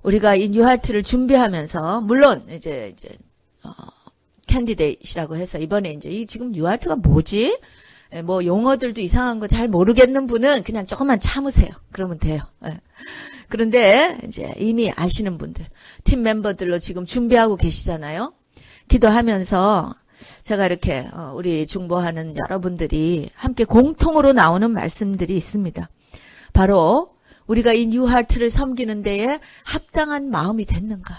우리가 이 뉴하트를 준비하면서 물론 이제 캔디데이시라고 해서 이번에 이제 이 지금 뉴하트가 뭐지? 뭐 용어들도 이상한 거 잘 모르겠는 분은 그냥 조금만 참으세요. 그러면 돼요. 그런데 이제 이미 아시는 분들, 팀 멤버들로 지금 준비하고 계시잖아요. 기도하면서 제가 이렇게 우리 중보하는 여러분들이 함께 공통으로 나오는 말씀들이 있습니다. 바로 우리가 이 뉴하트를 섬기는 데에 합당한 마음이 됐는가.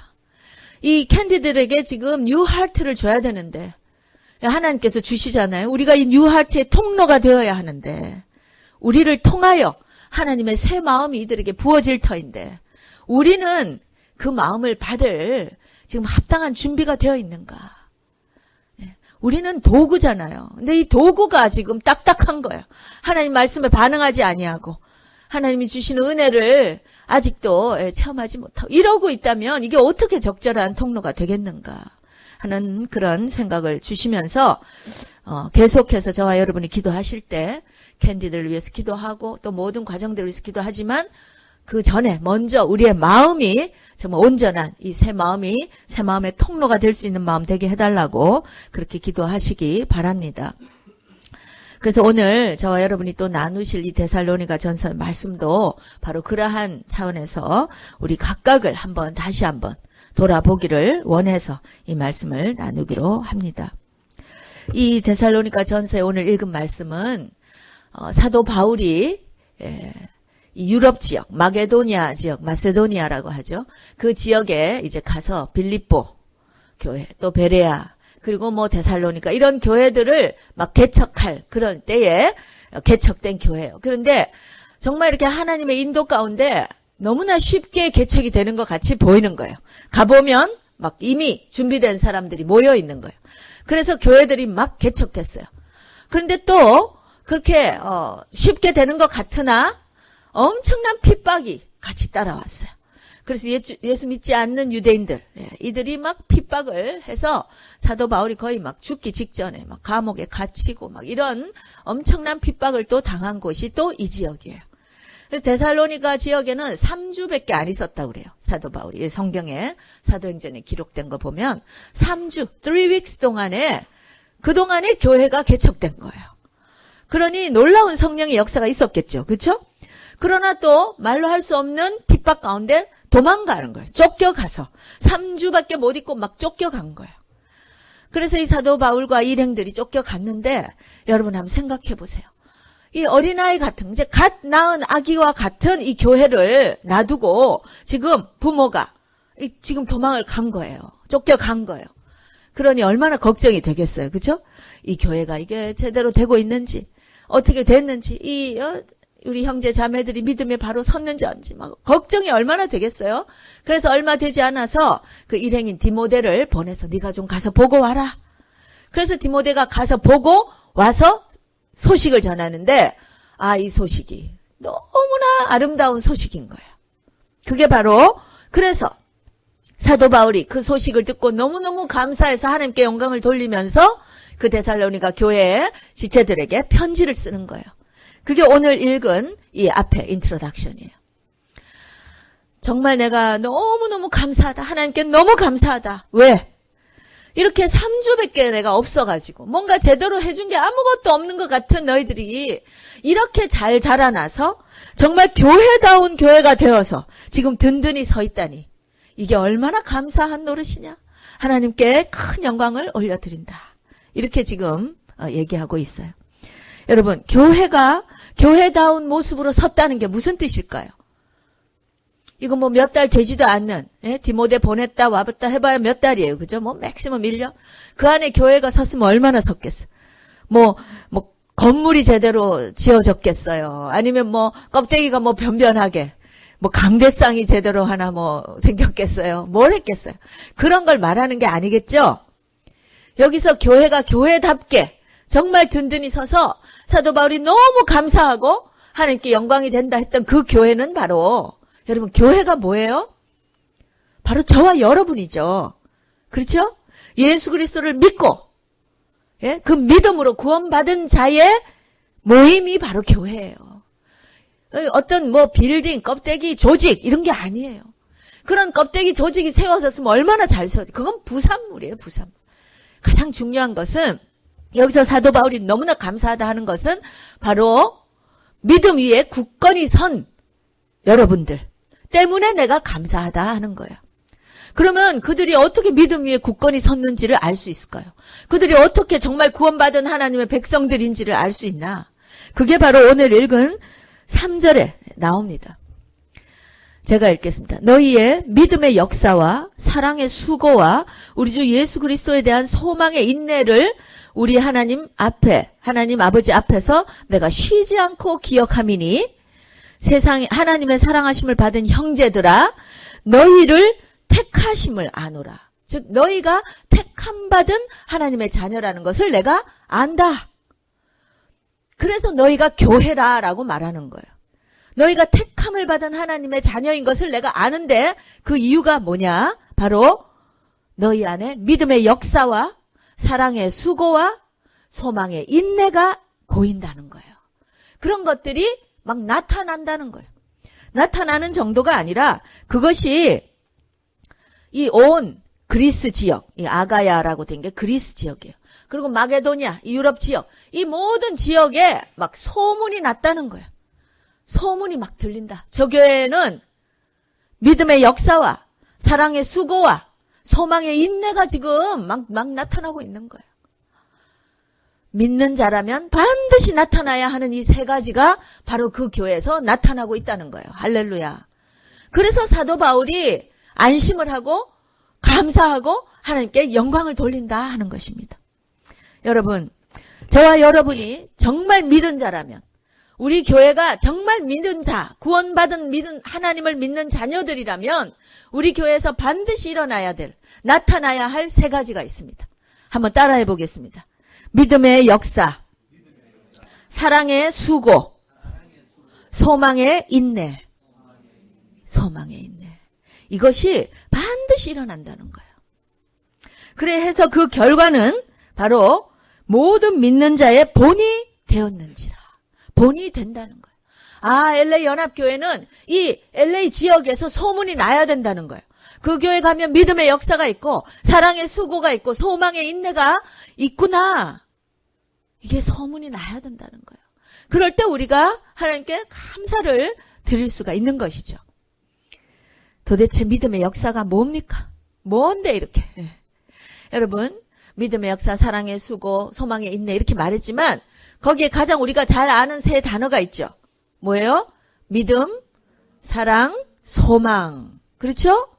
이 캔디들에게 지금 뉴하트를 줘야 되는데 하나님께서 주시잖아요. 우리가 이 뉴하트의 통로가 되어야 하는데 우리를 통하여 하나님의 새 마음이 이들에게 부어질 터인데 우리는 그 마음을 받을 지금 합당한 준비가 되어 있는가. 우리는 도구잖아요. 근데 이 도구가 지금 딱딱한 거예요. 하나님 말씀에 반응하지 아니하고 하나님이 주시는 은혜를 아직도 체험하지 못하고 이러고 있다면 이게 어떻게 적절한 통로가 되겠는가 하는 그런 생각을 주시면서 계속해서 저와 여러분이 기도하실 때 캔디들을 위해서 기도하고 또 모든 과정들을 위해서 기도하지만 그 전에 먼저 우리의 마음이 정말 온전한 이 새 마음이 새 마음의 통로가 될 수 있는 마음 되게 해달라고 그렇게 기도하시기 바랍니다. 그래서 오늘 저와 여러분이 또 나누실 이 데살로니가 전서 말씀도 바로 그러한 차원에서 우리 각각을 다시 한번 돌아보기를 원해서 이 말씀을 나누기로 합니다. 이 데살로니가 전서에 오늘 읽은 말씀은 사도 바울이 이 유럽 지역, 마게도니아 지역, 마세도니아라고 하죠. 그 지역에 이제 가서 빌립보 교회, 또 베레아, 그리고 뭐 데살로니가 이런 교회들을 막 개척할 그런 때에 개척된 교회예요. 그런데 정말 이렇게 하나님의 인도 가운데 너무나 쉽게 개척이 되는 것 같이 보이는 거예요. 가보면 막 이미 준비된 사람들이 모여 있는 거예요. 그래서 교회들이 막 개척됐어요. 그런데 또 그렇게 쉽게 되는 것 같으나 엄청난 핍박이 같이 따라왔어요. 그래서 예수 믿지 않는 유대인들, 이들이 막 핍박을 해서 사도 바울이 거의 막 죽기 직전에 막 감옥에 갇히고 막 이런 엄청난 핍박을 또 당한 곳이 또 이 지역이에요. 그래서 데살로니가 지역에는 3주밖에 안 있었다고 그래요. 사도 바울이 성경에 사도행전에 기록된 거 보면 3주, 3 weeks 동안에 그동안에 교회가 개척된 거예요. 그러니 놀라운 성령의 역사가 있었겠죠. 그렇죠? 그러나 또 말로 할 수 없는 핍박 가운데 도망가는 거예요. 쫓겨가서 3주밖에 못 있고 막 쫓겨간 거예요. 그래서 이 사도 바울과 일행들이 쫓겨갔는데 여러분 한번 생각해 보세요. 이 어린아이 같은 이제 갓 낳은 아기와 같은 이 교회를 놔두고 지금 부모가 지금 도망을 간 거예요. 쫓겨간 거예요. 그러니 얼마나 걱정이 되겠어요. 그렇죠? 이 교회가 이게 제대로 되고 있는지 어떻게 됐는지 우리 형제 자매들이 믿음에 바로 섰는지 아닌지 막 걱정이 얼마나 되겠어요. 그래서 얼마 되지 않아서 그 일행인 디모데를 보내서 네가 좀 가서 보고 와라. 그래서 디모데가 가서 보고 와서 소식을 전하는데 이 소식이 너무나 아름다운 소식인 거예요. 그게 바로 그래서 사도 바울이 그 소식을 듣고 너무너무 감사해서 하나님께 영광을 돌리면서 그 데살로니가 교회의 지체들에게 편지를 쓰는 거예요. 그게 오늘 읽은 이 앞에 인트로덕션이에요. 정말 내가 너무너무 감사하다. 하나님께 너무 감사하다. 왜? 이렇게 3주밖에 내가 없어가지고 뭔가 제대로 해준 게 아무것도 없는 것 같은 너희들이 이렇게 잘 자라나서 정말 교회다운 교회가 되어서 지금 든든히 서 있다니 이게 얼마나 감사한 노릇이냐. 하나님께 큰 영광을 올려드린다. 이렇게 지금 얘기하고 있어요. 여러분, 교회가 교회다운 모습으로 섰다는 게 무슨 뜻일까요? 이거 뭐 몇 달 되지도 않는, 디모데 보냈다 와봤다 해봐야 몇 달이에요. 그죠? 뭐 맥시멈 1년? 그 안에 교회가 섰으면 얼마나 섰겠어요? 뭐 건물이 제대로 지어졌겠어요? 아니면 뭐 껍데기가 뭐 변변하게, 뭐 강대상이 제대로 하나 뭐 생겼겠어요? 뭘 했겠어요? 그런 걸 말하는 게 아니겠죠? 여기서 교회가 교회답게 정말 든든히 서서 사도 바울이 너무 감사하고 하나님께 영광이 된다 했던 그 교회는 바로 여러분 교회가 뭐예요? 바로 저와 여러분이죠. 그렇죠? 예수 그리스도를 믿고 그 믿음으로 구원받은 자의 모임이 바로 교회예요. 어떤 뭐 빌딩, 껍데기, 조직 이런 게 아니에요. 그런 껍데기 조직이 세워졌으면 얼마나 잘 세워져. 그건 부산물이에요, 부산물. 가장 중요한 것은 여기서 사도 바울이 너무나 감사하다 하는 것은 바로 믿음 위에 굳건히 선 여러분들 때문에 내가 감사하다 하는 거예요. 그러면 그들이 어떻게 믿음 위에 굳건히 섰는지를 알 수 있을까요? 그들이 어떻게 정말 구원받은 하나님의 백성들인지를 알 수 있나? 그게 바로 오늘 읽은 3절에 나옵니다. 제가 읽겠습니다. 너희의 믿음의 역사와 사랑의 수고와 우리 주 예수 그리스도에 대한 소망의 인내를 우리 하나님 앞에, 하나님 아버지 앞에서 내가 쉬지 않고 기억함이니 세상에 하나님의 사랑하심을 받은 형제들아 너희를 택하심을 아노라. 즉 너희가 택함 받은 하나님의 자녀라는 것을 내가 안다. 그래서 너희가 교회다라고 말하는 거예요. 너희가 택함을 받은 하나님의 자녀인 것을 내가 아는데 그 이유가 뭐냐? 바로 너희 안에 믿음의 역사와 사랑의 수고와 소망의 인내가 보인다는 거예요. 그런 것들이 막 나타난다는 거예요. 나타나는 정도가 아니라 그것이 이 온 그리스 지역, 이 아가야라고 된 게 그리스 지역이에요. 그리고 마게도니아, 이 유럽 지역, 이 모든 지역에 막 소문이 났다는 거예요. 소문이 막 들린다. 저 교회에는 믿음의 역사와 사랑의 수고와 소망의 인내가 지금 막 나타나고 있는 거예요. 믿는 자라면 반드시 나타나야 하는 이 세 가지가 바로 그 교회에서 나타나고 있다는 거예요. 할렐루야. 그래서 사도 바울이 안심을 하고 감사하고 하나님께 영광을 돌린다 하는 것입니다. 여러분, 저와 여러분이 정말 믿은 자라면 우리 교회가 정말 믿는 자, 구원받은 믿은 하나님을 믿는 자녀들이라면 우리 교회에서 반드시 일어나야 될, 나타나야 할 세 가지가 있습니다. 한번 따라해 보겠습니다. 믿음의 역사, 사랑의 수고, 소망의 인내. 소망의 인내. 이것이 반드시 일어난다는 거예요. 그래 해서 그 결과는 바로 모든 믿는 자의 본이 되었는지라. 본이 된다는 거예요. 아, LA 연합교회는 이 LA 지역에서 소문이 나야 된다는 거예요. 그 교회 가면 믿음의 역사가 있고 사랑의 수고가 있고 소망의 인내가 있구나. 이게 소문이 나야 된다는 거예요. 그럴 때 우리가 하나님께 감사를 드릴 수가 있는 것이죠. 도대체 믿음의 역사가 뭡니까? 뭔데 이렇게. 여러분, 믿음의 역사, 사랑의 수고, 소망의 인내 이렇게 말했지만 거기에 가장 우리가 잘 아는 세 단어가 있죠. 뭐예요? 믿음, 사랑, 소망. 그렇죠?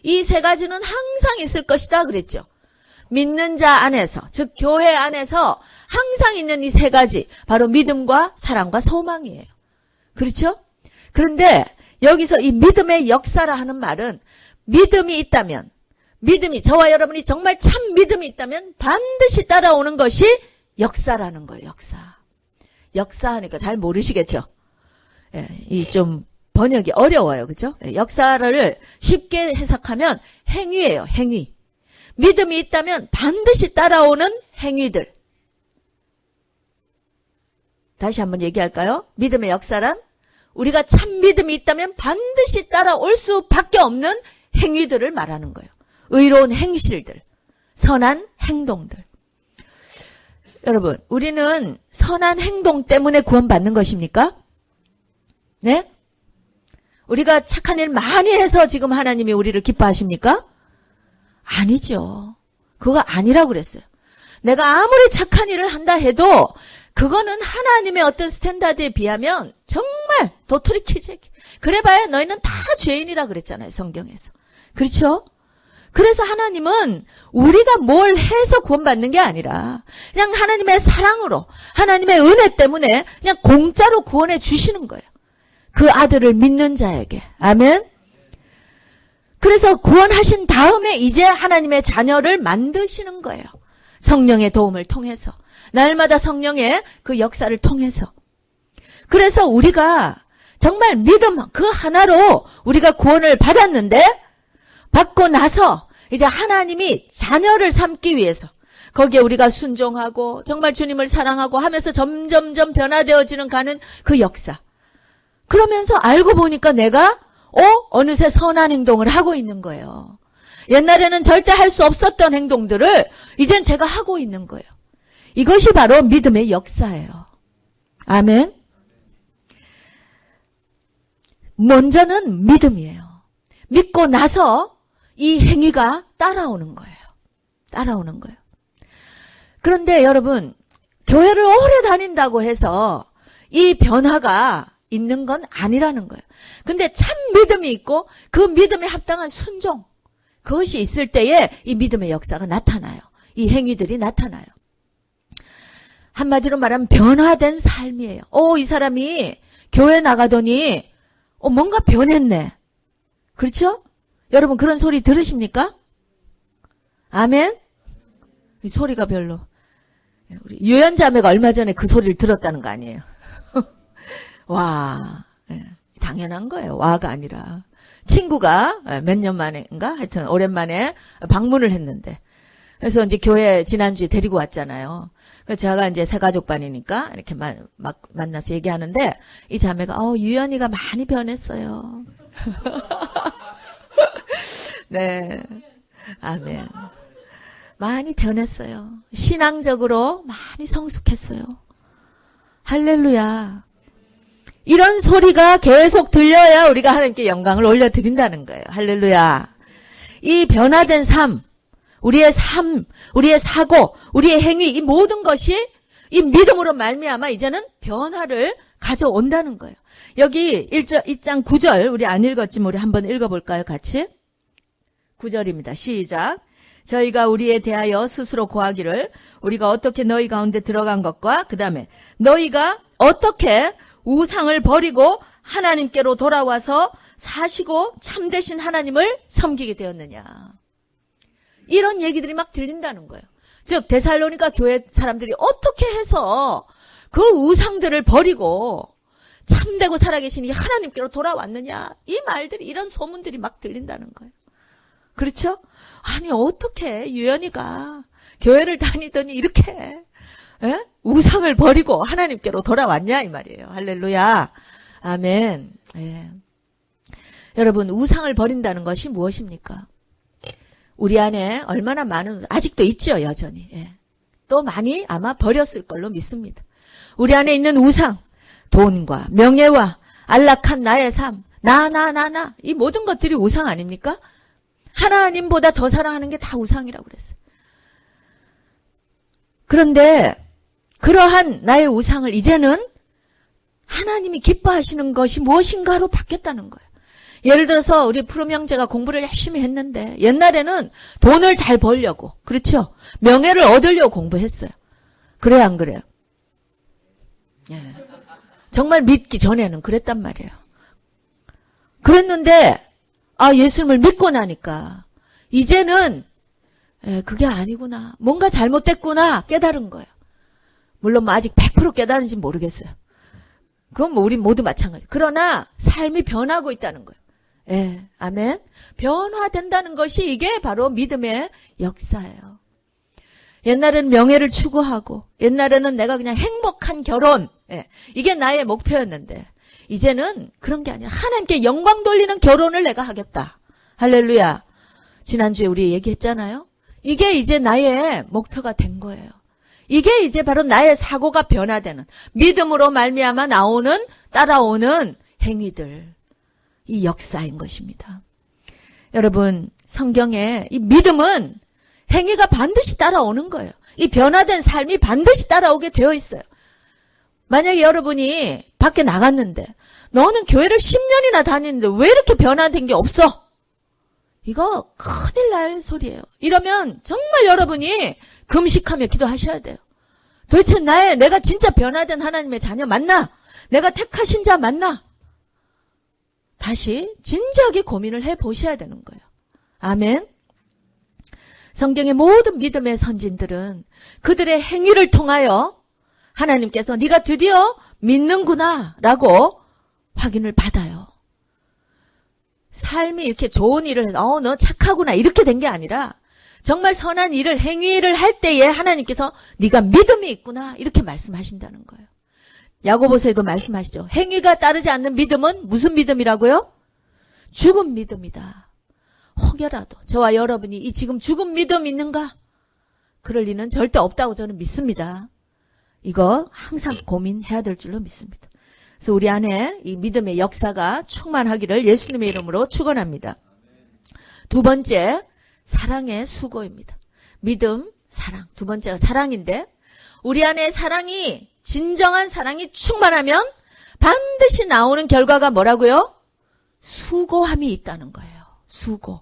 이 세 가지는 항상 있을 것이다 그랬죠. 믿는 자 안에서, 즉 교회 안에서 항상 있는 이 세 가지, 바로 믿음과 사랑과 소망이에요. 그렇죠? 그런데 여기서 이 믿음의 역사라 하는 말은 믿음이 있다면, 믿음이, 저와 여러분이 정말 참 믿음이 있다면 반드시 따라오는 것이 역사라는 거예요. 역사. 역사하니까 잘 모르시겠죠? 예, 이 좀 번역이 어려워요. 그죠? 역사를 쉽게 해석하면 행위예요. 행위. 믿음이 있다면 반드시 따라오는 행위들. 다시 한번 얘기할까요? 믿음의 역사란 우리가 참 믿음이 있다면 반드시 따라올 수밖에 없는 행위들을 말하는 거예요. 의로운 행실들, 선한 행동들. 여러분, 우리는 선한 행동 때문에 구원받는 것입니까? 네? 우리가 착한 일 많이 해서 지금 하나님이 우리를 기뻐하십니까? 아니죠. 그거 아니라고 그랬어요. 내가 아무리 착한 일을 한다 해도 그거는 하나님의 어떤 스탠다드에 비하면 정말 도토리 키재기. 그래봐야 너희는 다 죄인이라 그랬잖아요. 성경에서. 그렇죠? 그래서 하나님은 우리가 뭘 해서 구원받는 게 아니라 그냥 하나님의 사랑으로 하나님의 은혜 때문에 그냥 공짜로 구원해 주시는 거예요. 그 아들을 믿는 자에게. 아멘. 그래서 구원하신 다음에 이제 하나님의 자녀를 만드시는 거예요. 성령의 도움을 통해서. 날마다 성령의 그 역사를 통해서. 그래서 우리가 정말 믿음 그 하나로 우리가 구원을 받았는데 받고 나서 이제 하나님이 자녀를 삼기 위해서 거기에 우리가 순종하고 정말 주님을 사랑하고 하면서 점점점 변화되어지는 가는 그 역사. 그러면서 알고 보니까 내가 어느새 선한 행동을 하고 있는 거예요. 옛날에는 절대 할 수 없었던 행동들을 이젠 제가 하고 있는 거예요. 이것이 바로 믿음의 역사예요. 아멘. 먼저는 믿음이에요. 믿고 나서 이 행위가 따라오는 거예요. 따라오는 거예요. 그런데 여러분, 교회를 오래 다닌다고 해서 이 변화가 있는 건 아니라는 거예요. 근데 참 믿음이 있고 그 믿음에 합당한 순종, 그것이 있을 때에 이 믿음의 역사가 나타나요. 이 행위들이 나타나요. 한마디로 말하면 변화된 삶이에요. 이 사람이 교회 나가더니 뭔가 변했네. 그렇죠? 여러분 그런 소리 들으십니까? 아멘? 이 소리가 별로. 우리 유연자매가 얼마 전에 그 소리를 들었다는 거 아니에요? 와, 당연한 거예요. 와가 아니라. 친구가 몇 년 만인가? 하여튼 오랜만에 방문을 했는데. 그래서 이제 교회 지난주에 데리고 왔잖아요. 그래서 제가 이제 새가족반이니까 이렇게 막 만나서 얘기하는데 이 자매가 유연이가 많이 변했어요. 네. 아멘. 많이 변했어요. 신앙적으로 많이 성숙했어요. 할렐루야. 이런 소리가 계속 들려야 우리가 하나님께 영광을 올려드린다는 거예요. 할렐루야. 이 변화된 삶, 우리의 사고, 우리의 행위, 이 모든 것이 이 믿음으로 말미암아 이제는 변화를 가져온다는 거예요. 여기 1장 9절 우리 안 읽었지만 우리 한번 읽어볼까요? 같이? 9절입니다. 시작. 저희가 우리에 대하여 스스로 고하기를 우리가 어떻게 너희 가운데 들어간 것과 그 다음에 너희가 어떻게 우상을 버리고 하나님께로 돌아와서 사시고 참되신 하나님을 섬기게 되었느냐. 이런 얘기들이 막 들린다는 거예요. 즉 데살로니가 교회 사람들이 어떻게 해서 그 우상들을 버리고 참되고 살아계신 이 하나님께로 돌아왔느냐. 이 말들이 이런 소문들이 막 들린다는 거예요. 그렇죠? 아니 어떻게 유연이가 교회를 다니더니 이렇게 우상을 버리고 하나님께로 돌아왔냐 이 말이에요. 할렐루야. 아멘. 여러분 우상을 버린다는 것이 무엇입니까? 우리 안에 얼마나 많은 아직도 있죠 여전히. 또 많이 아마 버렸을 걸로 믿습니다. 우리 안에 있는 우상, 돈과 명예와 안락한 나의 삶, 나 이 모든 것들이 우상 아닙니까? 하나님보다 더 사랑하는 게 다 우상이라고 그랬어요. 그런데 그러한 나의 우상을 이제는 하나님이 기뻐하시는 것이 무엇인가로 바뀌었다는 거예요. 예를 들어서 우리 푸름 형제가 공부를 열심히 했는데 옛날에는 돈을 잘 벌려고, 그렇죠? 명예를 얻으려고 공부했어요. 그래요 안 그래요? 정말 믿기 전에는 그랬단 말이에요. 그랬는데 예수님을 믿고 나니까 이제는 그게 아니구나. 뭔가 잘못됐구나 깨달은 거예요. 물론 뭐 아직 100% 깨달은지 모르겠어요. 그건 뭐 우리 모두 마찬가지. 그러나 삶이 변하고 있다는 거예요. 아멘. 변화된다는 것이 이게 바로 믿음의 역사예요. 옛날에는 명예를 추구하고 옛날에는 내가 그냥 행복한 결혼 이게 나의 목표였는데 이제는 그런 게 아니라 하나님께 영광 돌리는 결혼을 내가 하겠다. 할렐루야. 지난주에 우리 얘기했잖아요. 이게 이제 나의 목표가 된 거예요. 이게 이제 바로 나의 사고가 변화되는 믿음으로 말미암아 따라오는 행위들, 이 역사인 것입니다. 여러분 성경에 이 믿음은 행위가 반드시 따라오는 거예요. 이 변화된 삶이 반드시 따라오게 되어 있어요. 만약에 여러분이 밖에 나갔는데 너는 교회를 10년이나 다니는데 왜 이렇게 변화된 게 없어? 이거 큰일 날 소리예요. 이러면 정말 여러분이 금식하며 기도하셔야 돼요. 도대체 내가 진짜 변화된 하나님의 자녀 맞나? 내가 택하신 자 맞나? 다시 진지하게 고민을 해보셔야 되는 거예요. 아멘. 성경의 모든 믿음의 선진들은 그들의 행위를 통하여 하나님께서 네가 드디어 믿는구나 라고 확인을 받아요. 삶이 이렇게 좋은 일을 해서 너 착하구나 이렇게 된 게 아니라 정말 선한 일을 행위를 할 때에 하나님께서 네가 믿음이 있구나 이렇게 말씀하신다는 거예요. 야고보서에도 말씀하시죠. 행위가 따르지 않는 믿음은 무슨 믿음이라고요? 죽은 믿음이다. 혹여라도 저와 여러분이 이 지금 죽은 믿음 있는가? 그럴 리는 절대 없다고 저는 믿습니다. 이거 항상 고민해야 될 줄로 믿습니다. 그래서 우리 안에 이 믿음의 역사가 충만하기를 예수님의 이름으로 축원합니다. 두 번째, 사랑의 수고입니다. 믿음, 사랑. 두 번째가 사랑인데 우리 안에 사랑이 진정한 사랑이 충만하면 반드시 나오는 결과가 뭐라고요? 수고함이 있다는 거예요. 수고.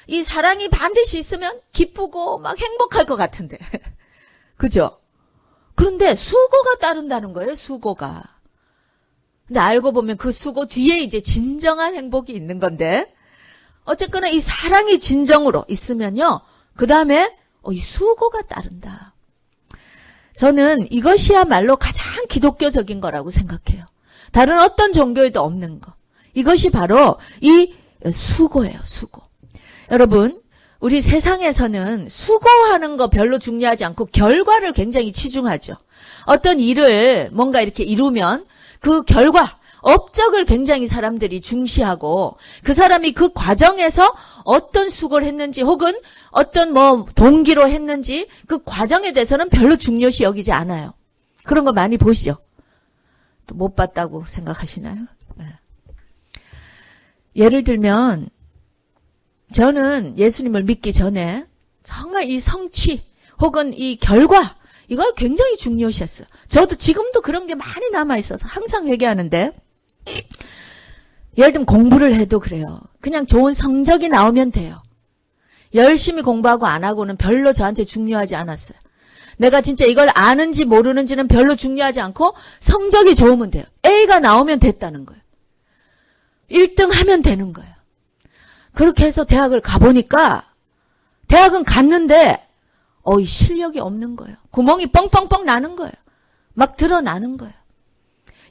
이 사랑이 반드시 있으면 기쁘고 막 행복할 것 같은데. 그죠? 그런데 수고가 따른다는 거예요. 수고가. 근데 알고 보면 그 수고 뒤에 이제 진정한 행복이 있는 건데 어쨌거나 이 사랑이 진정으로 있으면요. 그 다음에 이 수고가 따른다. 저는 이것이야말로 가장 기독교적인 거라고 생각해요. 다른 어떤 종교에도 없는 거. 이것이 바로 이 수고예요. 수고. 여러분, 우리 세상에서는 수고하는 거 별로 중요하지 않고 결과를 굉장히 치중하죠. 어떤 일을 뭔가 이렇게 이루면 그 결과, 업적을 굉장히 사람들이 중시하고 그 사람이 그 과정에서 어떤 수고를 했는지 혹은 어떤 동기로 했는지 그 과정에 대해서는 별로 중요시 여기지 않아요. 그런 거 많이 보시죠. 또 못 봤다고 생각하시나요? 네. 예를 들면 저는 예수님을 믿기 전에 정말 이 성취 혹은 이 결과 이걸 굉장히 중요시했어요. 저도 지금도 그런 게 많이 남아있어서 항상 회개하는데 예를 들면 공부를 해도 그래요. 그냥 좋은 성적이 나오면 돼요. 열심히 공부하고 안 하고는 별로 저한테 중요하지 않았어요. 내가 진짜 이걸 아는지 모르는지는 별로 중요하지 않고 성적이 좋으면 돼요. A가 나오면 됐다는 거예요. 1등 하면 되는 거예요. 그렇게 해서 대학을 가보니까 대학은 갔는데 이 실력이 없는 거예요. 구멍이 뻥뻥뻥 나는 거예요. 막 드러나는 거예요.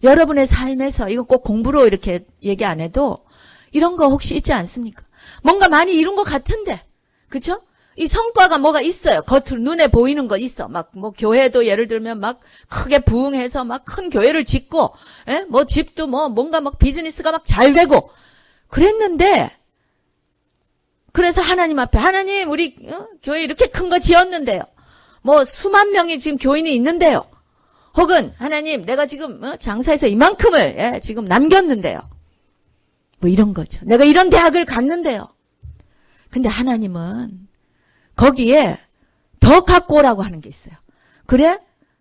여러분의 삶에서 이거 꼭 공부로 이렇게 얘기 안 해도 이런 거 혹시 있지 않습니까? 뭔가 많이 이룬 것 같은데 그렇죠? 이 성과가 뭐가 있어요. 겉으로 눈에 보이는 거 있어. 막 교회도 예를 들면 막 크게 부흥해서 막 큰 교회를 짓고 집도 뭔가 막 비즈니스가 막 잘 되고 그랬는데 그래서 하나님 앞에 하나님 우리 교회 이렇게 큰 거 지었는데요. 수만 명이 지금 교인이 있는데요. 혹은 하나님 내가 지금 장사해서 이만큼을 지금 남겼는데요. 이런 거죠. 내가 이런 대학을 갔는데요. 근데 하나님은 거기에 더 갖고 오라고 하는 게 있어요. 그래?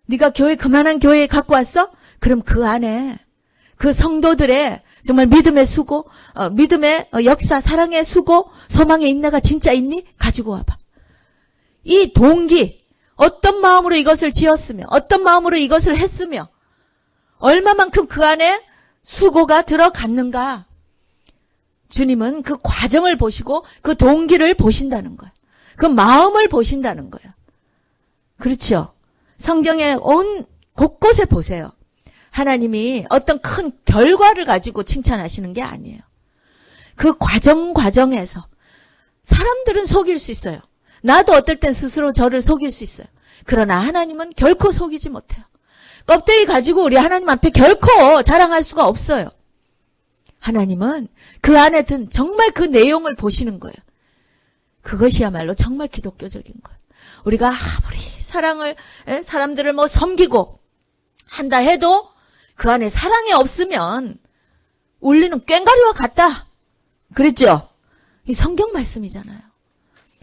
네가 그만한 교회에 갖고 왔어? 그럼 그 안에 그 성도들의 정말 믿음의 수고, 믿음의 역사, 사랑의 수고, 소망의 인내가 진짜 있니? 가지고 와봐. 이 동기, 어떤 마음으로 이것을 지었으며 어떤 마음으로 이것을 했으며 얼마만큼 그 안에 수고가 들어갔는가. 주님은 그 과정을 보시고 그 동기를 보신다는 거예요. 그 마음을 보신다는 거예요. 그렇죠? 성경의 온 곳곳에 보세요. 하나님이 어떤 큰 결과를 가지고 칭찬하시는 게 아니에요. 그 과정에서 사람들은 속일 수 있어요. 나도 어떨 땐 스스로 저를 속일 수 있어요. 그러나 하나님은 결코 속이지 못해요. 껍데기 가지고 우리 하나님 앞에 결코 자랑할 수가 없어요. 하나님은 그 안에 든 정말 그 내용을 보시는 거예요. 그것이야말로 정말 기독교적인 거예요. 우리가 아무리 사람들을 섬기고 한다 해도 그 안에 사랑이 없으면 울리는 꽹과리와 같다. 그랬죠? 이 성경 말씀이잖아요.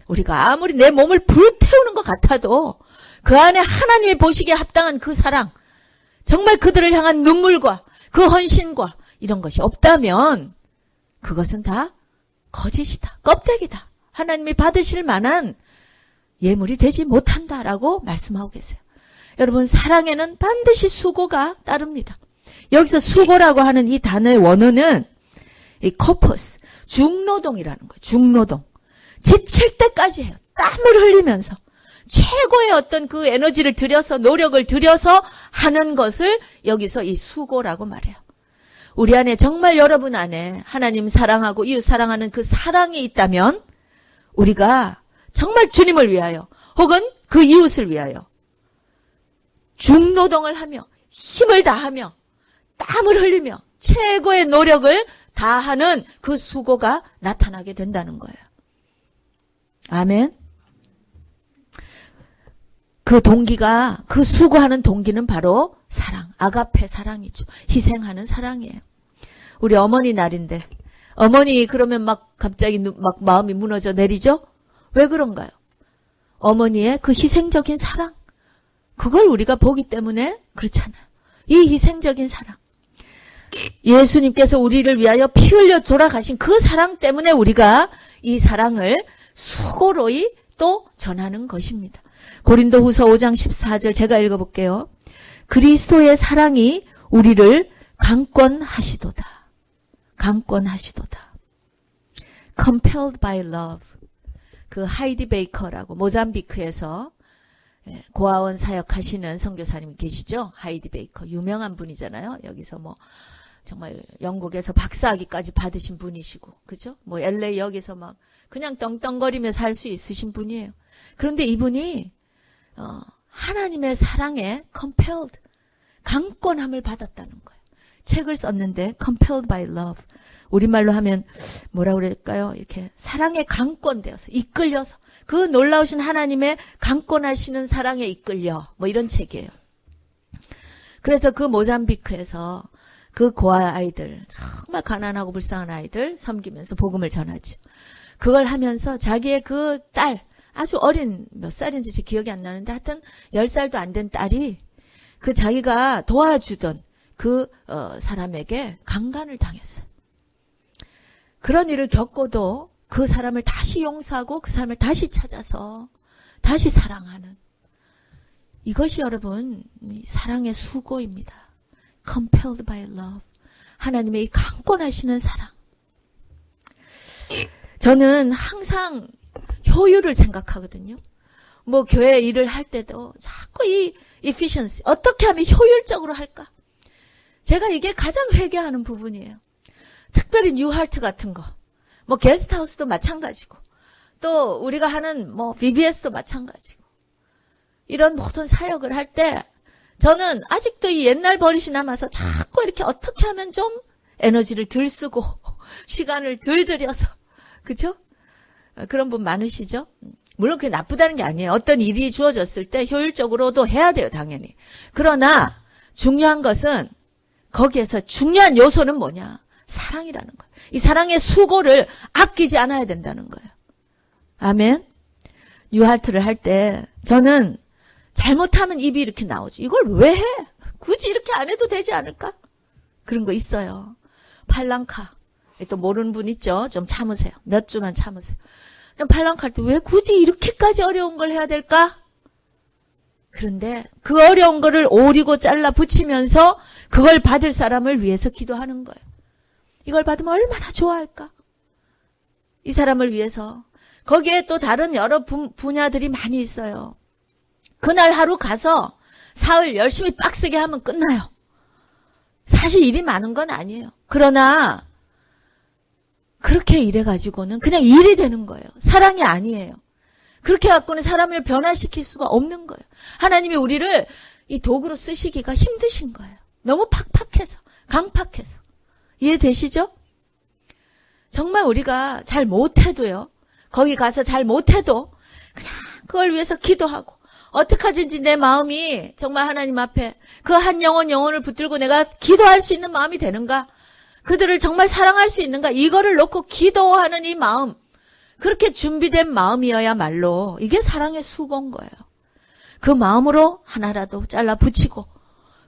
우리가 아무리 내 몸을 불태우는 것 같아도 그 안에 하나님이 보시기에 합당한 그 사랑, 정말 그들을 향한 눈물과 그 헌신과 이런 것이 없다면 그것은 다 거짓이다. 껍데기다. 하나님이 받으실 만한 예물이 되지 못한다라고 말씀하고 계세요. 여러분, 사랑에는 반드시 수고가 따릅니다. 여기서 수고라고 하는 이 단어의 원어는 이 코퍼스, 중노동이라는 거예요. 중노동. 지칠 때까지 해요. 땀을 흘리면서 최고의 어떤 그 에너지를 들여서 노력을 들여서 하는 것을 여기서 이 수고라고 말해요. 우리 안에 정말 여러분 안에 하나님 사랑하고 이웃 사랑하는 그 사랑이 있다면 우리가 정말 주님을 위하여 혹은 그 이웃을 위하여 중노동을 하며 힘을 다하며 땀을 흘리며 최고의 노력을 다하는 그 수고가 나타나게 된다는 거예요. 아멘. 그 동기가, 그 수고하는 동기는 바로 사랑, 아가페 사랑이죠. 희생하는 사랑이에요. 우리 어머니 날인데 어머니 그러면 막 갑자기 막 마음이 무너져 내리죠? 왜 그런가요? 어머니의 그 희생적인 사랑, 그걸 우리가 보기 때문에 그렇잖아요. 이 희생적인 사랑, 예수님께서 우리를 위하여 피 흘려 돌아가신 그 사랑 때문에 우리가 이 사랑을 수고로이 또 전하는 것입니다. 고린도후서 5장 14절 제가 읽어볼게요. 그리스도의 사랑이 우리를 강권하시도다. 강권하시도다. Compelled by love. 그 하이디 베이커라고 모잠비크에서 고아원 사역하시는 선교사님이 계시죠. 하이디 베이커 유명한 분이잖아요. 여기서 뭐 정말 영국에서 박사학위까지 받으신 분이시고, 그죠? 뭐 LA 여기서 막 그냥 떵떵거리며 살 수 있으신 분이에요. 그런데 이분이 하나님의 사랑에 compelled, 강권함을 받았다는 거예요. 책을 썼는데 compelled by love. 우리말로 하면 뭐라 그럴까요? 이렇게 사랑에 강권되어서, 이끌려서, 그 놀라우신 하나님의 강권하시는 사랑에 이끌려, 뭐 이런 책이에요. 그래서 그 모잠비크에서 그 고아 아이들, 정말 가난하고 불쌍한 아이들 섬기면서 복음을 전하죠. 그걸 하면서 자기의 그 딸, 아주 어린, 몇 살인지 제 기억이 안 나는데 하여튼 10살도 안 된 딸이 그 자기가 도와주던 그 사람에게 강간을 당했어요. 그런 일을 겪고도 그 사람을 다시 용서하고 그 사람을 다시 찾아서 다시 사랑하는, 이것이 여러분 사랑의 수고입니다. Compelled by love. 하나님의 이 강권하시는 사랑. 저는 항상 효율을 생각하거든요. 뭐 교회 일을 할 때도 자꾸 이 efficiency, 어떻게 하면 효율적으로 할까? 제가 이게 가장 회개하는 부분이에요. 특별히 뉴하트 같은 거, 뭐 게스트하우스도 마찬가지고, 또 우리가 하는 뭐 VBS도 마찬가지고, 이런 모든 사역을 할 때 저는 아직도 이 옛날 버릇이 남아서 자꾸 이렇게 어떻게 하면 좀 에너지를 덜 쓰고 시간을 덜 들여서, 그죠? 그런 분 많으시죠? 물론 그게 나쁘다는 게 아니에요. 어떤 일이 주어졌을 때 효율적으로도 해야 돼요, 당연히. 그러나 중요한 것은, 거기에서 중요한 요소는 뭐냐? 사랑이라는 거예요. 이 사랑의 수고를 아끼지 않아야 된다는 거예요. 아멘. 뉴하트를 할 때 저는 잘못하면 입이 이렇게 나오죠. 이걸 왜 해? 굳이 이렇게 안 해도 되지 않을까? 그런 거 있어요. 팔랑카. 또 모르는 분 있죠? 좀 참으세요. 몇 주만 참으세요. 그냥 팔랑카 할 때 왜 굳이 이렇게까지 어려운 걸 해야 될까? 그런데 그 어려운 거를 오리고 잘라 붙이면서 그걸 받을 사람을 위해서 기도하는 거예요. 이걸 받으면 얼마나 좋아할까? 이 사람을 위해서. 거기에 또 다른 여러 분야들이 많이 있어요. 그날 하루 가서 사흘 열심히 빡세게 하면 끝나요. 사실 일이 많은 건 아니에요. 그러나 그렇게 일해가지고는 그냥 일이 되는 거예요. 사랑이 아니에요. 그렇게 갖고는 사람을 변화시킬 수가 없는 거예요. 하나님이 우리를 이 도구로 쓰시기가 힘드신 거예요. 너무 팍팍해서, 강팍해서. 이해되시죠? 정말 우리가 잘 못해도요, 거기 가서 잘 못해도 그냥 그걸 위해서 기도하고, 어떡하든지 내 마음이 정말 하나님 앞에 그 한 영혼을 붙들고 내가 기도할 수 있는 마음이 되는가? 그들을 정말 사랑할 수 있는가? 이거를 놓고 기도하는 이 마음, 그렇게 준비된 마음이어야말로 이게 사랑의 수고인 거예요. 그 마음으로 하나라도 잘라 붙이고,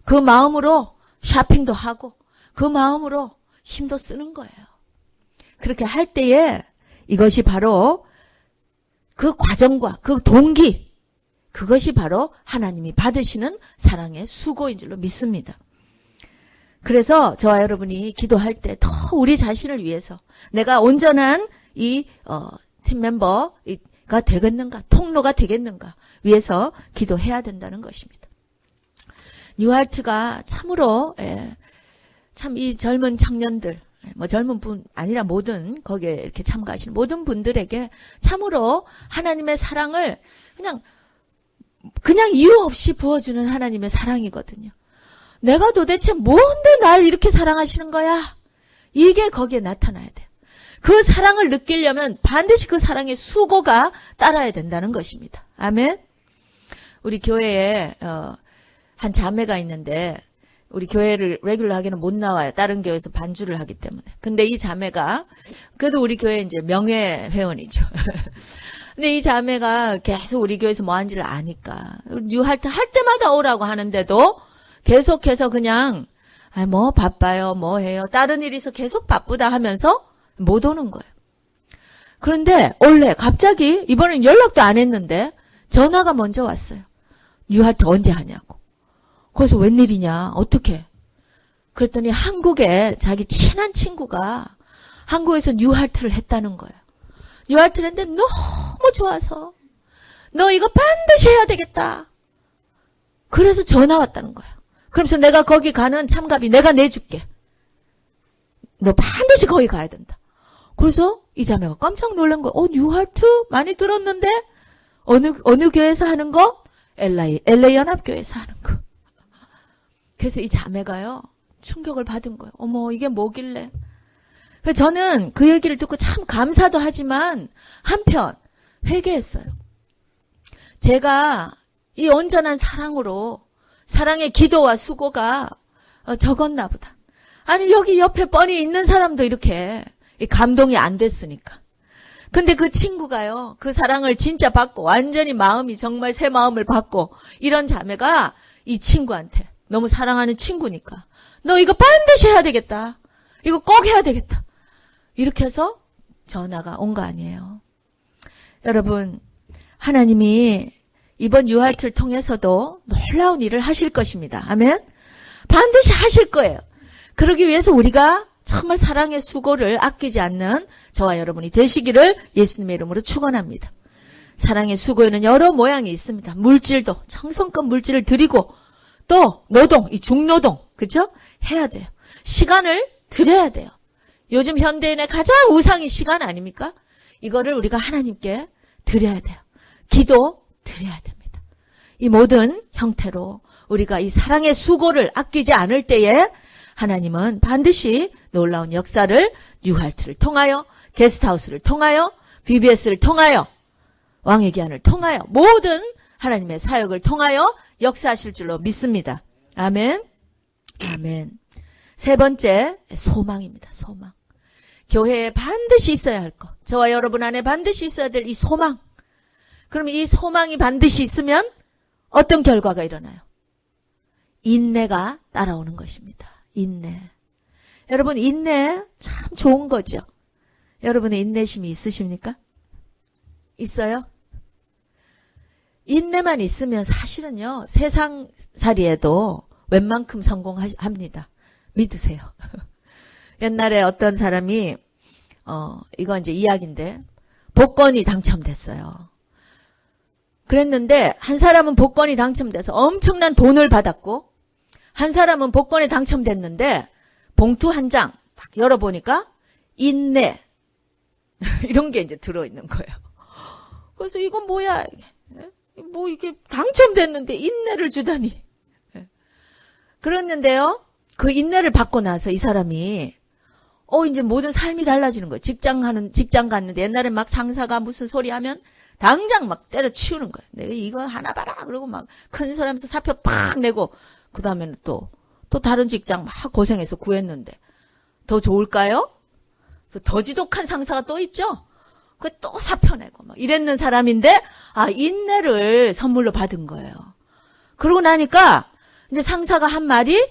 그 마음으로 쇼핑도 하고, 그 마음으로 힘도 쓰는 거예요. 그렇게 할 때에 이것이 바로 그 과정과 그 동기, 그것이 바로 하나님이 받으시는 사랑의 수고인 줄로 믿습니다. 그래서 저와 여러분이 기도할 때 더 우리 자신을 위해서 내가 온전한 이 팀 멤버가 되겠는가, 통로가 되겠는가 위해서 기도해야 된다는 것입니다. 뉴하트가 참으로 참 이 젊은 청년들, 뭐 젊은 분 아니라 모든 거기에 이렇게 참가하시는 모든 분들에게 참으로 하나님의 사랑을 그냥 이유 없이 부어주는 하나님의 사랑이거든요. 내가 도대체 뭔데 날 이렇게 사랑하시는 거야? 이게 거기에 나타나야 돼요. 그 사랑을 느끼려면 반드시 그 사랑의 수고가 따라야 된다는 것입니다. 아멘. 우리 교회에 한 자매가 있는데 우리 교회를 레귤러하게는 못 나와요. 다른 교회에서 반주를 하기 때문에. 근데 이 자매가 그래도 우리 교회 이제 명예 회원이죠. 근데 이 자매가 계속 우리 교회에서 뭐 하는지를 아니까 뉴할트 할 때마다 오라고 하는데도 계속해서 그냥 뭐 바빠요, 뭐 해요. 다른 일이 있어 계속 바쁘다 하면서 못 오는 거예요. 그런데 원래 갑자기 이번엔 연락도 안 했는데 전화가 먼저 왔어요. 뉴할트 언제 하냐고. 그래서 웬일이냐, 어떻게? 그랬더니 한국에 자기 친한 친구가 한국에서 뉴할트를 했다는 거예요. 뉴할트를 했는데 너무 좋아서 너 이거 반드시 해야 되겠다. 그래서 전화 왔다는 거예요. 그러면서 내가 거기 가는 참가비 내가 내줄게. 너 반드시 거기 가야 된다. 그래서 이 자매가 깜짝 놀란 거예요. 뉴할트 많이 들었는데 어느 교회에서 하는 거? LA 연합교회에서 하는 거. 그래서 이 자매가요 충격을 받은 거예요. 어머 이게 뭐길래. 그래서 저는 그 얘기를 듣고 참 감사도 하지만 한편 회개했어요. 제가 이 온전한 사랑으로 사랑의 기도와 수고가 적었나 보다. 아니 여기 옆에 뻔히 있는 사람도 이렇게 감동이 안 됐으니까. 근데 그 친구가요 그 사랑을 진짜 받고 완전히 마음이 정말 새 마음을 받고 이런 자매가 이 친구한테 너무 사랑하는 친구니까 너 이거 반드시 해야 되겠다. 이거 꼭 해야 되겠다. 이렇게 해서 전화가 온 거 아니에요. 여러분 하나님이 이번 유할트를 통해서도 놀라운 일을 하실 것입니다. 아멘. 반드시 하실 거예요. 그러기 위해서 우리가 정말 사랑의 수고를 아끼지 않는 저와 여러분이 되시기를 예수님의 이름으로 축원합니다. 사랑의 수고에는 여러 모양이 있습니다. 물질도 정성껏 물질을 드리고 또 노동, 이 중노동 그렇죠? 해야 돼요. 시간을 드려야 돼요. 요즘 현대인의 가장 우상이 시간 아닙니까? 이거를 우리가 하나님께 드려야 돼요. 기도 드려야 됩니다. 이 모든 형태로 우리가 이 사랑의 수고를 아끼지 않을 때에 하나님은 반드시 놀라운 역사를 뉴할트를 통하여 게스트하우스를 통하여 VBS를 통하여 왕의 기한을 통하여 모든 하나님의 사역을 통하여 역사하실 줄로 믿습니다. 아멘. 아멘. 세 번째 소망입니다. 소망. 교회에 반드시 있어야 할 것. 저와 여러분 안에 반드시 있어야 될 이 소망. 그럼 이 소망이 반드시 있으면 어떤 결과가 일어나요? 인내가 따라오는 것입니다. 인내. 여러분 인내 참 좋은 거죠. 여러분의 인내심이 있으십니까? 있어요? 인내만 있으면 사실은요 세상살이에도 웬만큼 성공합니다. 믿으세요. 옛날에 어떤 사람이 이건 이제 이야기인데 복권이 당첨됐어요. 그랬는데 한 사람은 복권이 당첨돼서 엄청난 돈을 받았고 한 사람은 복권이 당첨됐는데 봉투 한 장 딱 열어보니까 인내 이런 게 이제 들어있는 거예요. 그래서 이건 뭐야 뭐 이게 당첨됐는데 인내를 주다니. 그랬는데요 그 인내를 받고 나서 이 사람이 이제 모든 삶이 달라지는 거예요. 직장 갔는데 옛날에 막 상사가 무슨 소리 하면 당장 막 때려치우는 거예요. 내가 이거 하나 봐라 그러고 막 큰 소리 하면서 사표 팍 내고 그 다음에는 또 다른 직장 막 고생해서 구했는데 더 좋을까요? 더 지독한 상사가 또 있죠? 그 또 사표 내고 막 이랬는 사람인데 인내를 선물로 받은 거예요. 그러고 나니까 이제 상사가 한 말이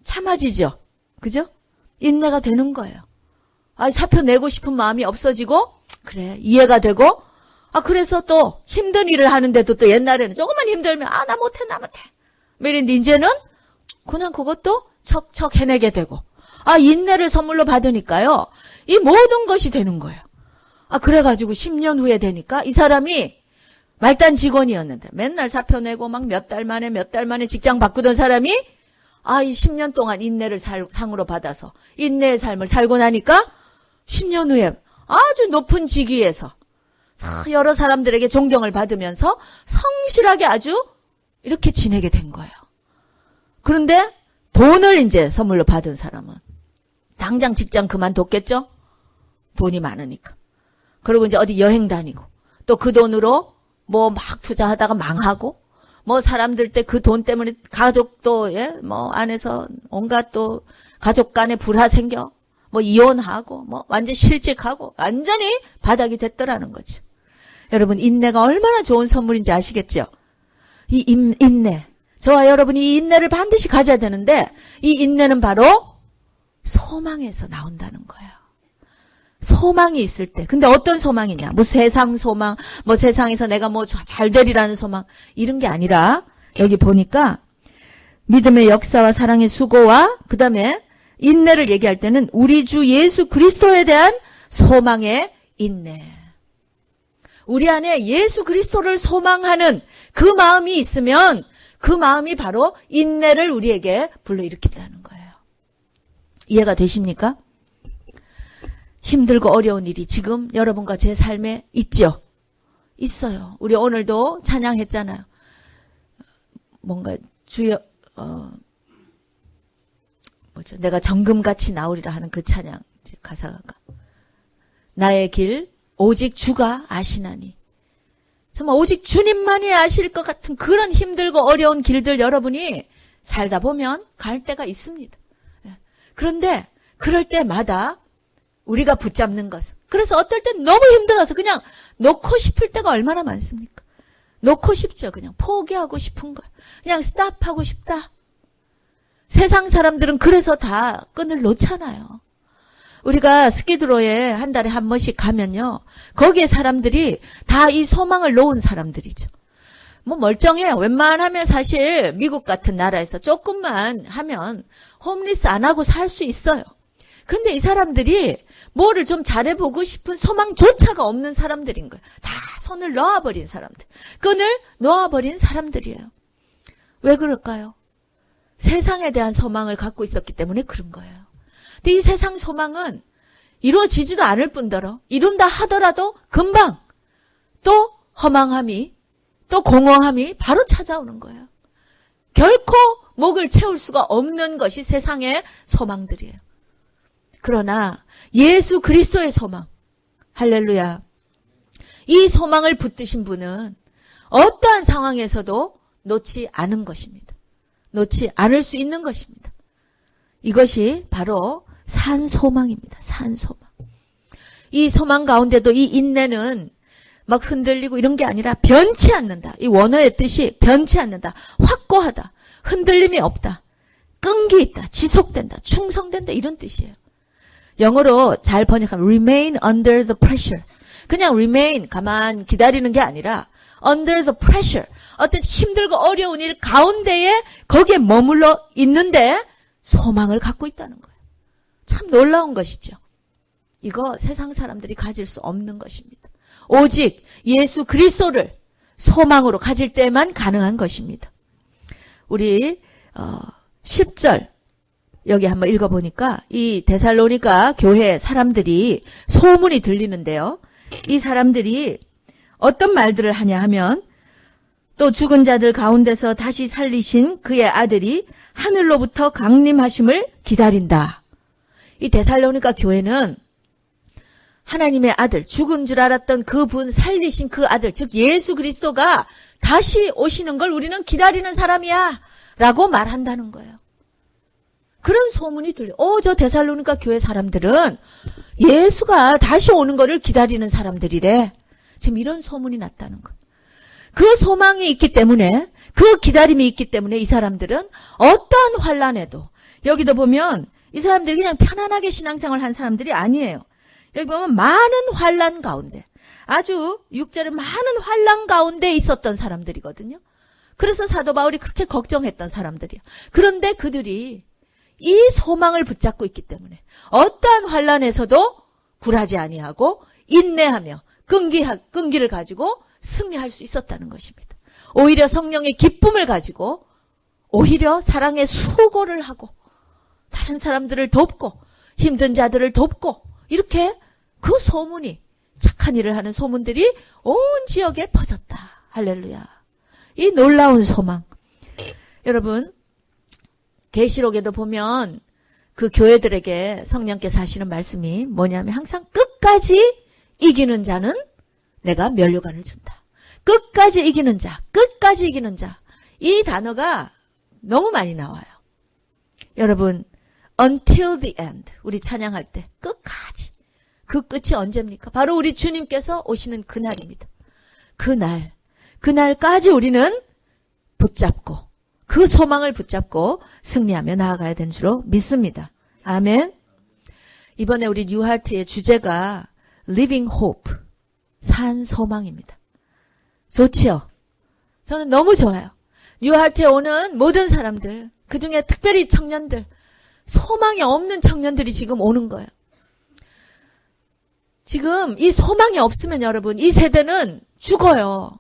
참아지죠. 그죠? 인내가 되는 거예요. 사표 내고 싶은 마음이 없어지고 그래 이해가 되고 그래서 또 힘든 일을 하는데도 또 옛날에는 조금만 힘들면 나 못해 이랬는데 이제는 그냥 그것도 척척 해내게 되고 인내를 선물로 받으니까요 이 모든 것이 되는 거예요. 그래가지고 10년 후에 되니까 이 사람이 말단 직원이었는데 맨날 사표 내고 막 몇 달 만에 직장 바꾸던 사람이 이 10년 동안 인내를 상으로 받아서 인내의 삶을 살고 나니까 10년 후에 아주 높은 직위에서 여러 사람들에게 존경을 받으면서 성실하게 아주 이렇게 지내게 된 거예요. 그런데 돈을 이제 선물로 받은 사람은 당장 직장 그만뒀겠죠? 돈이 많으니까. 그리고 이제 어디 여행 다니고, 또 그 돈으로 뭐 막 투자하다가 망하고, 뭐 사람들 때 그 돈 때문에 가족도, 뭐 안에서 온갖 또 가족 간에 불화 생겨, 뭐 이혼하고, 뭐 완전 실직하고, 완전히 바닥이 됐더라는 거죠. 여러분, 인내가 얼마나 좋은 선물인지 아시겠죠? 이 인내. 저와 여러분이 이 인내를 반드시 가져야 되는데, 이 인내는 바로 소망에서 나온다는 거예요. 소망이 있을 때. 근데 어떤 소망이냐? 뭐 세상 소망, 뭐 세상에서 내가 뭐 잘 되리라는 소망, 이런 게 아니라, 여기 보니까, 믿음의 역사와 사랑의 수고와, 그 다음에 인내를 얘기할 때는 우리 주 예수 그리스도에 대한 소망의 인내. 우리 안에 예수 그리스도를 소망하는 그 마음이 있으면 그 마음이 바로 인내를 우리에게 불러일으킨다는 거예요. 이해가 되십니까? 힘들고 어려운 일이 지금 여러분과 제 삶에 있죠? 있어요. 우리 오늘도 찬양했잖아요. 뭔가 주여, 내가 정금같이 나오리라 하는 그 찬양, 가사가. 나의 길, 오직 주가 아시나니. 정말 오직 주님만이 아실 것 같은 그런 힘들고 어려운 길들 여러분이 살다 보면 갈 때가 있습니다. 그런데 그럴 때마다 우리가 붙잡는 것은, 그래서 어떨 땐 너무 힘들어서 그냥 놓고 싶을 때가 얼마나 많습니까? 놓고 싶죠. 그냥 포기하고 싶은 거예요. 그냥 스탑하고 싶다. 세상 사람들은 그래서 다 끈을 놓잖아요. 우리가 스키드로에 한 달에 한 번씩 가면요, 거기에 사람들이 다 이 소망을 놓은 사람들이죠. 뭐 멀쩡해요. 웬만하면 사실 미국 같은 나라에서 조금만 하면 홈리스 안 하고 살 수 있어요. 근데 이 사람들이 뭐를 좀 잘해보고 싶은 소망조차가 없는 사람들인 거예요. 다 손을 놓아버린 사람들. 끈을 놓아버린 사람들이에요. 왜 그럴까요? 세상에 대한 소망을 갖고 있었기 때문에 그런 거예요. 근데 이 세상 소망은 이루어지지도 않을 뿐더러 이룬다 하더라도 금방 또 허망함이, 또 공허함이 바로 찾아오는 거예요. 결코 목을 채울 수가 없는 것이 세상의 소망들이에요. 그러나 예수 그리스도의 소망, 할렐루야, 이 소망을 붙드신 분은 어떠한 상황에서도 놓지 않은 것입니다. 놓지 않을 수 있는 것입니다. 이것이 바로 산소망입니다. 산소망. 이 소망 가운데도 이 인내는 막 흔들리고 이런 게 아니라 변치 않는다. 이 원어의 뜻이 변치 않는다. 확고하다. 흔들림이 없다. 끈기 있다. 지속된다. 충성된다. 이런 뜻이에요. 영어로 잘 번역하면 remain under the pressure. 그냥 remain, 가만 기다리는 게 아니라 under the pressure. 어떤 힘들고 어려운 일 가운데에 거기에 머물러 있는데 소망을 갖고 있다는 거예요. 참 놀라운 것이죠. 이거 세상 사람들이 가질 수 없는 것입니다. 오직 예수 그리스도를 소망으로 가질 때만 가능한 것입니다. 우리 10절 여기 한번 읽어보니까 이 데살로니가 교회 사람들이 소문이 들리는데요. 이 사람들이 어떤 말들을 하냐 하면, 또 죽은 자들 가운데서 다시 살리신 그의 아들이 하늘로부터 강림하심을 기다린다. 이 데살로니가 교회는 하나님의 아들, 죽은 줄 알았던 그분 살리신 그 아들, 즉 예수 그리스도가 다시 오시는 걸 우리는 기다리는 사람이야 라고 말한다는 거예요. 그런 소문이 들려. 저 데살로니가 교회 사람들은 예수가 다시 오는 거를 기다리는 사람들이래. 지금 이런 소문이 났다는 거예요. 그 소망이 있기 때문에, 그 기다림이 있기 때문에 이 사람들은 어떠한 환난에도, 여기도 보면 이 사람들이 그냥 편안하게 신앙생활 한 사람들이 아니에요. 여기 보면 많은 환난 가운데, 아주 6절에 많은 환난 가운데 있었던 사람들이거든요. 그래서 사도 바울이 그렇게 걱정했던 사람들이에요. 그런데 그들이 이 소망을 붙잡고 있기 때문에 어떠한 환난에서도 굴하지 아니하고 인내하며 끈기를 가지고 승리할 수 있었다는 것입니다. 오히려 성령의 기쁨을 가지고 오히려 사랑의 수고를 하고 다른 사람들을 돕고 힘든 자들을 돕고 이렇게 그 소문이, 착한 일을 하는 소문들이 온 지역에 퍼졌다. 할렐루야. 이 놀라운 소망. 여러분, 계시록에도 보면 그 교회들에게 성령께서 하시는 말씀이 뭐냐면 항상 끝까지 이기는 자는 내가 면류관을 준다. 끝까지 이기는 자, 끝까지 이기는 자. 이 단어가 너무 많이 나와요. 여러분, until the end. 우리 찬양할 때 끝까지. 그 끝이 언제입니까? 바로 우리 주님께서 오시는 그날입니다. 그날까지 우리는 붙잡고 그 소망을 붙잡고 승리하며 나아가야 되는 줄로 믿습니다. 아멘. 이번에 우리 뉴하트의 주제가 Living Hope, 산 소망입니다. 좋지요? 저는 너무 좋아요. 뉴하트에 오는 모든 사람들, 그중에 특별히 청년들, 소망이 없는 청년들이 지금 오는 거예요. 지금 이 소망이 없으면 여러분, 이 세대는 죽어요.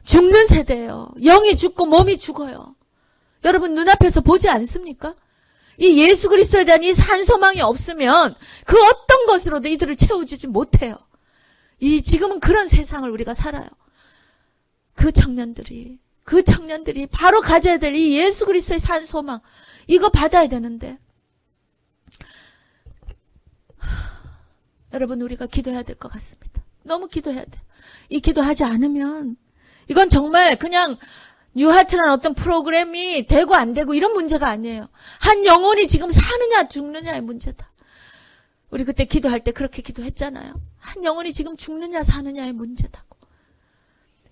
죽는 세대예요. 영이 죽고 몸이 죽어요. 여러분 눈앞에서 보지 않습니까? 이 예수 그리스도에 대한 이 산소망이 없으면 그 어떤 것으로도 이들을 채워주지 못해요. 지금은 그런 세상을 우리가 살아요. 그 청년들이 바로 가져야 될 이 예수 그리스도의 산소망, 이거 받아야 되는데. 여러분, 우리가 기도해야 될 것 같습니다. 너무 기도해야 돼요. 이 기도하지 않으면 이건 정말 그냥 뉴하트라는 어떤 프로그램이 되고 안 되고 이런 문제가 아니에요. 한 영혼이 지금 사느냐 죽느냐의 문제다. 우리 그때 기도할 때 그렇게 기도했잖아요. 한 영혼이 지금 죽느냐 사느냐의 문제다고.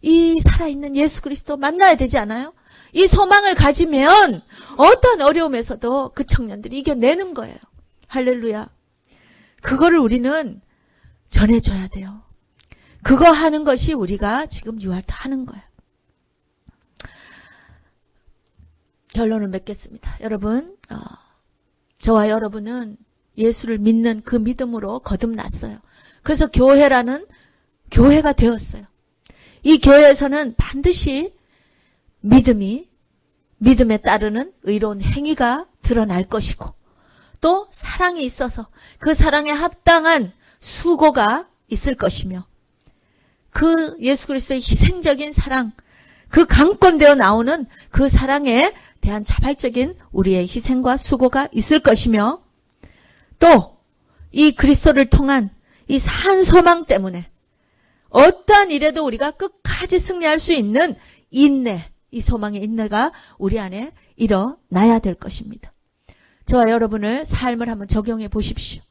이 살아있는 예수 그리스도 만나야 되지 않아요? 이 소망을 가지면 어떤 어려움에서도 그 청년들이 이겨내는 거예요. 할렐루야. 그거를 우리는 전해줘야 돼요. 그거 하는 것이 우리가 지금 뉴하트 하는 거예요. 결론을 맺겠습니다. 여러분, 저와 여러분은 예수를 믿는 그 믿음으로 거듭났어요. 그래서 교회가 되었어요. 이 교회에서는 반드시 믿음에 따르는 의로운 행위가 드러날 것이고, 또 사랑이 있어서 그 사랑에 합당한 수고가 있을 것이며, 그 예수 그리스도의 희생적인 사랑, 그 강권되어 나오는 그 사랑에 대한 자발적인 우리의 희생과 수고가 있을 것이며, 또 이 그리스도를 통한 이 산 소망 때문에 어떠한 일에도 우리가 끝까지 승리할 수 있는 인내, 이 소망의 인내가 우리 안에 일어나야 될 것입니다. 저와 여러분의 삶을 한번 적용해 보십시오.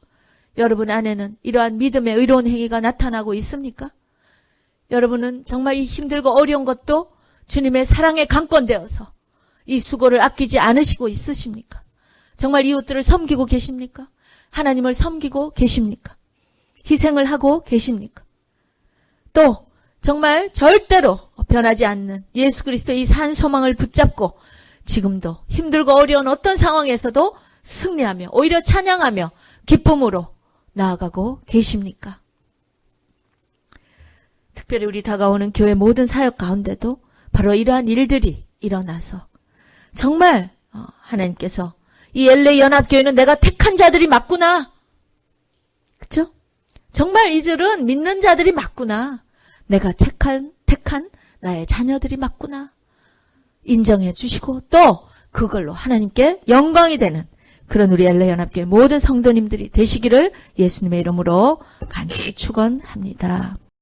여러분 안에는 이러한 믿음의 의로운 행위가 나타나고 있습니까? 여러분은 정말 이 힘들고 어려운 것도 주님의 사랑에 강권되어서 이 수고를 아끼지 않으시고 있으십니까? 정말 이웃들을 섬기고 계십니까? 하나님을 섬기고 계십니까? 희생을 하고 계십니까? 또 정말 절대로 변하지 않는 예수 그리스도의 이 산 소망을 붙잡고 지금도 힘들고 어려운 어떤 상황에서도 승리하며 오히려 찬양하며 기쁨으로 나아가고 계십니까? 특별히 우리 다가오는 교회 모든 사역 가운데도 바로 이러한 일들이 일어나서 정말 하나님께서 이 LA 연합교회는 내가 택한 자들이 맞구나. 그렇죠? 정말 이들은 믿는 자들이 맞구나. 내가 택한 나의 자녀들이 맞구나. 인정해 주시고 또 그걸로 하나님께 영광이 되는 그런 우리 LA 연합교회 모든 성도님들이 되시기를 예수님의 이름으로 간절히 축원합니다.